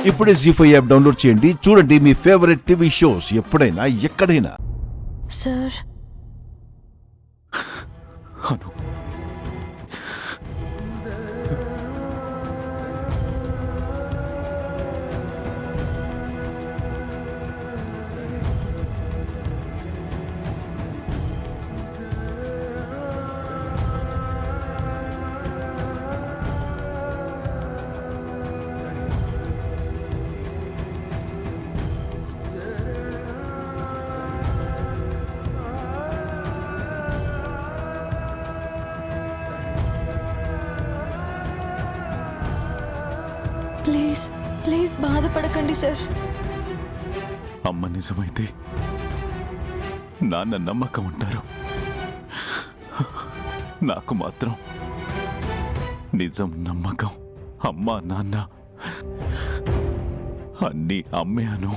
ఇప్పుడే జీ5 app download చేయండి. చూడండి మీ ఫేవరెట్ టీవీ షోస్ ఎప్పుడైనా ఎక్కడైనా. సార్ అను, ప్లీజ్ ప్లీజ్ బాధపడకండి సార్. అమ్మ నిజమైతే నాన్న నమ్మకం ఉంటారు. నాకు మాత్రం నిజం నమ్మకం. అమ్మ నాన్న అన్నీ అమ్మే అను.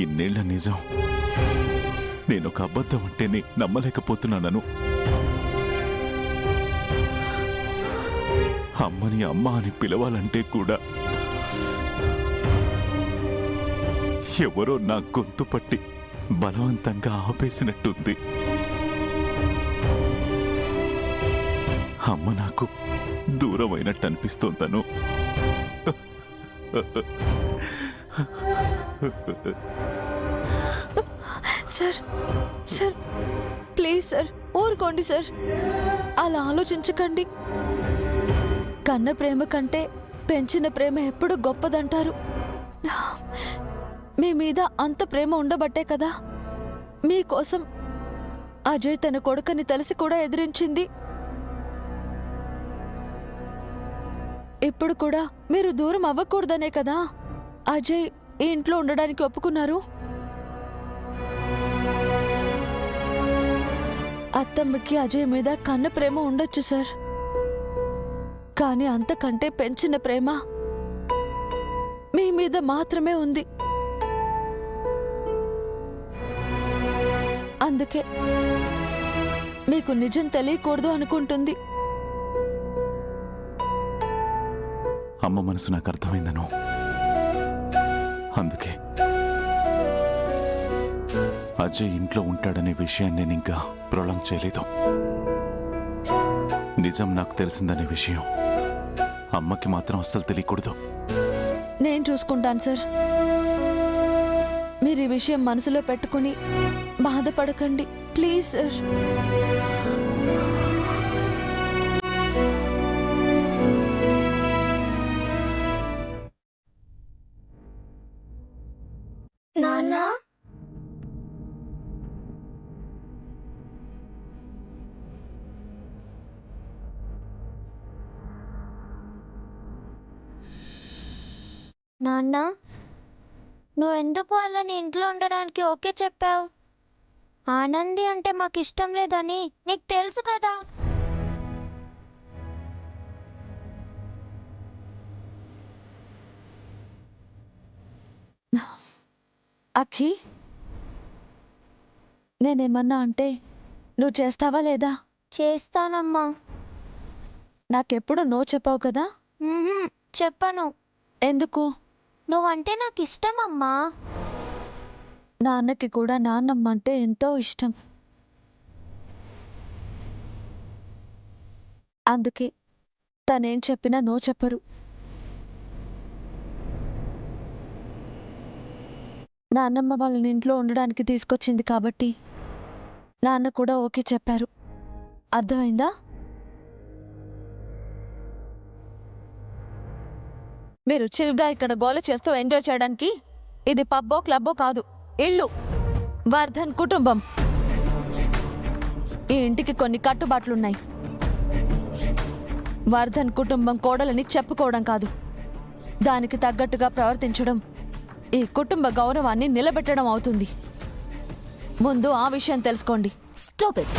ఇన్నేళ్ల నిజం నేనొక అబద్ధం అంటేనే నమ్మలేకపోతున్నానను. అమ్మని అమ్మ అని పిలవాలంటే కూడా ఎవరో నా గొంతు పట్టి బలవంతంగా ఆపేసినట్టుంది. అమ్మ నాకు దూరమైనట్టు అనిపిస్తోందను. సార్ సార్ ప్లీజ్ సార్ ఊరుకోండి సార్. అలా ఆలోచించకండి. కన్న ప్రేమ కంటే పెంచిన ప్రేమ ఎప్పుడు గొప్పదంటారు. మీ మీద అంత ప్రేమ ఉండబట్టే కదా మీకోసం అజయ్ తన కొడుకని తెలిసి కూడా ఎదిరించింది. ఇప్పుడు కూడా మీరు దూరం అవ్వకూడదనే కదా అజయ్ ఈ ఇంట్లో ఉండడానికి ఒప్పుకున్నారు. అత్తమ్మకి అజయ్ మీద కన్న ప్రేమ ఉండొచ్చు సార్, కానీ అంతకంటే పెంచిన ప్రేమ మీ మీద మాత్రమే ఉంది. అందుకే మీకు నిజం తెలియకూడదు అనుకుంటుంది. అమ్మ మనసు నాకు అర్థమైందను. అందుకే అజయ్ ఇంట్లో ఉంటాడనే విషయాన్ని నేను ఇంకా ప్రొలాంగ్ చేయలేదు. నిజం నాకు తెలిసిందనే విషయం అమ్మకి మాత్రం అస్సలు తెలియకూడదు. నేను చూసుకుంటాను సార్. మీరు ఈ విషయం మనసులో పెట్టుకుని బాధపడకండి ప్లీజ్ సార్. నాన్నా, నాన్న, నువ్వెందుకు వాళ్ళని ఇంట్లో ఉండడానికి ఓకే చెప్పావు? ఆనంది అంటే మాకు ఇష్టం లేదని నీకు తెలుసు కదా. అఖి, నేనేమన్నా అంటే నువ్వు చేస్తావా లేదా? చేస్తానమ్మా. నాకెప్పుడు నో చెప్పావు కదా. చెప్పను. ఎందుకు? నువ్వంటే నాకు ఇష్టమమ్మా. నాన్నకి కూడా నాన్నమ్మ అంటే ఎంతో ఇష్టం. అందుకే తనేం చెప్పినా నో చెప్పరు. నాన్నమ్మ వాళ్ళని ఇంట్లో ఉండడానికి తీసుకొచ్చింది కాబట్టి నాన్న కూడా ఓకే చెప్పారు. అర్థమైందా? మీరు చిల్గా ఇక్కడ గోల చేస్తూ ఎంజాయ్ చేయడానికి ఇది పబ్బో క్లబ్బో కాదు, ఇల్లు. వర్ధన్ కుటుంబం. ఈ ఇంటికి కొన్ని కట్టుబాట్లున్నాయి. వర్ధన్ కుటుంబం కోడలని చెప్పుకోవడం కాదు, దానికి తగ్గట్టుగా ప్రవర్తించడం ఈ కుటుంబ గౌరవాన్ని నిలబెట్టడం అవుతుంది. ముందు ఆ విషయం తెలుసుకోండి. Stop it.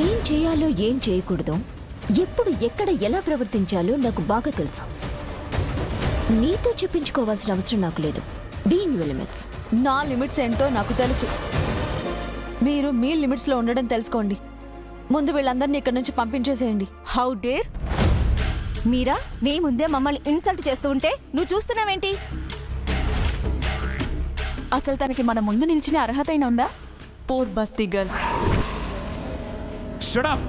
ఏం చేయాలో ఏం చేయకూడదో, ఎప్పుడు ఎక్కడ ఎలా ప్రవర్తించాలో నాకు బాగా తెలుసు. నీతో చెప్పించుకోవాల్సిన అవసరం నాకు లేదు. Be in your limits. నా లిమిట్స్ ఏంటో నాకు తెలుసు. మీరు మీ లిమిట్స్లో ఉండడం తెలుసుకోండి. ముందు వీళ్ళందరినీ ఇక్కడి నుంచి పంపించేసేయండి. How dare! మీరా నీ ముందే మమ్మల్ని ఇన్సల్ట్ చేస్తూ ఉంటే నువ్వు చూస్తున్నావేంటి? అసలు తనకి మన ముందు నిలిచిన అర్హత అయినా ఉందా? పోర్ బస్తీ గర్ల్. Shut up!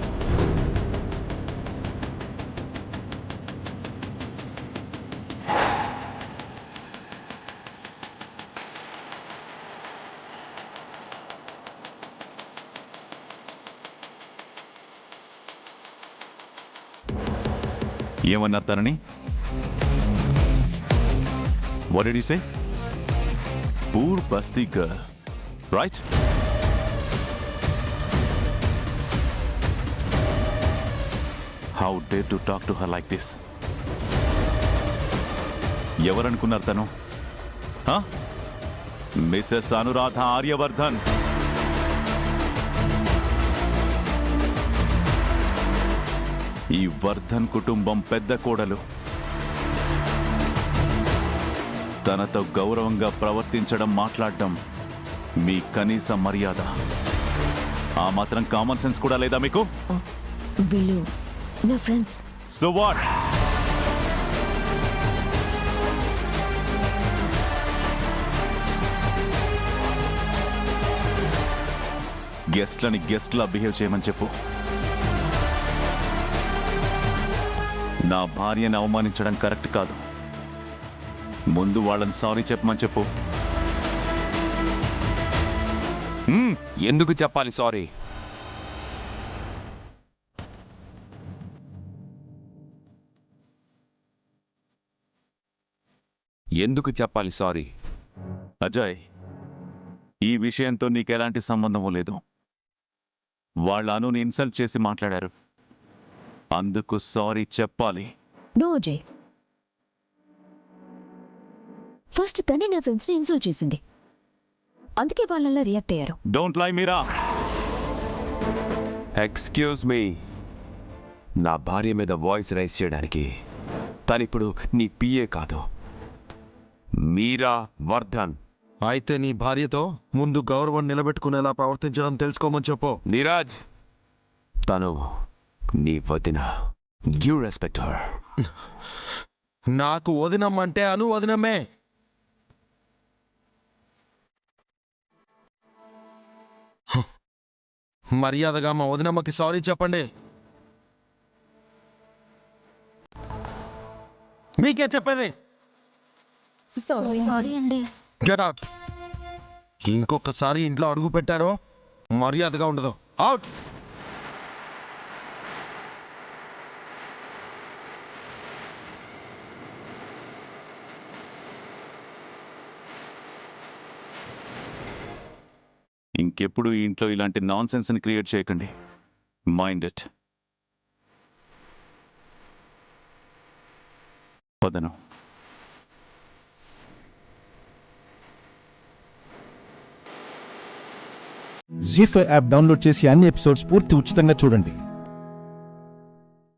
ఏమన్నా తనని? What did you say? Poor basti girl, right? How dare to talk to her like this? ఎవరనుకున్నారు తను? మిసెస్ అనురాధ ఆర్యవర్ధన్. ఈ వర్ధన్ కుటుంబం పెద్ద కోడలు. తనతో గౌరవంగా ప్రవర్తించడం, మాట్లాడడం మీ కనీస మర్యాద. ఆ మాత్రం కామన్ సెన్స్ కూడా లేదా మీకు? వీళ్ళు నా ఫ్రెండ్స్. So what? గెస్ట్లని గెస్ట్లా బిహేవ్ చేయమని చెప్పు. నా భార్యను అవమానించడం కరెక్ట్ కాదు. ముందు వాళ్ళని సారీ చెప్పమని చెప్పు. ఎందుకు చెప్పాలి సారీ? ఎందుకు చెప్పాలి సారీ? అజయ్, ఈ విషయంతో నీకెలాంటి సంబంధము లేదు. వాళ్ళ అనుని ఇన్సల్ట్ చేసి మాట్లాడారు, అందుకు సారీ చెప్పాలి. నో అజయ్, ఫస్ట్ తనే నా ఫ్రెండ్స్ని ఇన్సల్ట్ చేసింది, అందుకే వాళ్ళలా రియాక్ట్ అయ్యారు. Don't lie Meera. Excuse me, నా భార్య మీద వాయిస్ రైజ్ చేయడానికి తనిప్పుడు నీ పిఏ కాదు, మీరా వర్ధన్. అయితే నీ భార్యతో ముందు గౌరవం నిలబెట్టుకునేలా ప్రవర్తించడం తెలుసుకోమని చెప్పు. నీరాజ్, తను నీ వదిన. You respect her. నాకు వదినమ్మంటే అను వదినమ్మే. మర్యాదగా మా వదినమ్మకి సారీ చెప్పండి. మీకే చెప్పేది. సారీ అండి. Get out. ఇంకొకసారి ఇంట్లో అడుగు పెట్టారో మర్యాదగా ఉండదు. అవుట్. ఇంకెప్పుడు ఈ ఇంట్లో ఇలాంటి నాన్ సెన్స్ని క్రియేట్ చేయకండి. Mind it. పదను. జీ5 యాప్ డౌన్లోడ్ చేసి అన్ని ఎపిసోడ్స్ పూర్తి ఉచితంగా చూడండి.